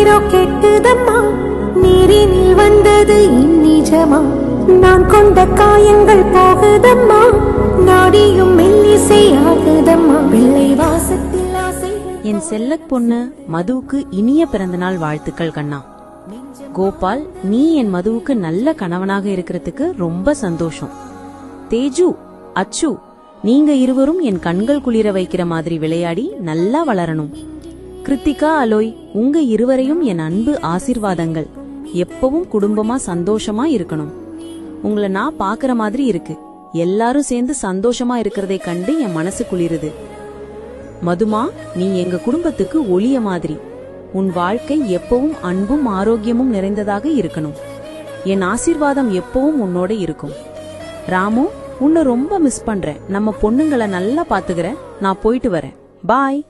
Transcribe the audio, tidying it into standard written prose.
ஏனோ கெட்டுதம்மா, நீரினில் வந்தது இந்நிஜமா, நான் கொண்ட காயங்கள் போகுதம்மா, நாடியும் மெல்லிசை ஆகுதம்மா, பிள்ளை வாசத்தில் ஆசை. என் செல்லப் பொண்ணு மதுவுக்கு இனிய பிறந்தநாள் வாழ்த்துக்கள் கண்ணா. கோபால், நீ என் மதுவுக்கு நல்ல கணவனாக இருக்கிறதுக்கு ரொம்ப சந்தோஷம். தேஜு, அச்சு, நீங்க இருவரும் என் கண்கள் குளிர வைக்கிற மாதிரி விளையாடி நல்லா வளரணும். கிருத்திகா, அலோய், உங்க இருவரையும் என் அன்பு ஆசீர்வாதங்கள். எப்பவும் குடும்பமா சந்தோஷமா இருக்கணும். உங்களை நான் பாக்குற மாதிரி இருக்கு. எல்லாரும் சேர்ந்து சந்தோஷமா இருக்கிறதை கண்டு என் மனசு குளிருது. மதுமா, நீ எங்க குடும்பத்துக்கு ஒளிய மாதிரி. உன் வாழ்க்கை எப்பவும் அன்பும் ஆரோக்கியமும் நிறைந்ததாக இருக்கணும். என் ஆசீர்வாதம் எப்பவும் உன்னோட இருக்கும். ராமு, உன்னை ரொம்ப மிஸ் பண்றேன். நம்ம பொண்ணுங்களை நல்லா பாத்துக்கிறேன். நான் போயிட்டு வரேன். பாய்.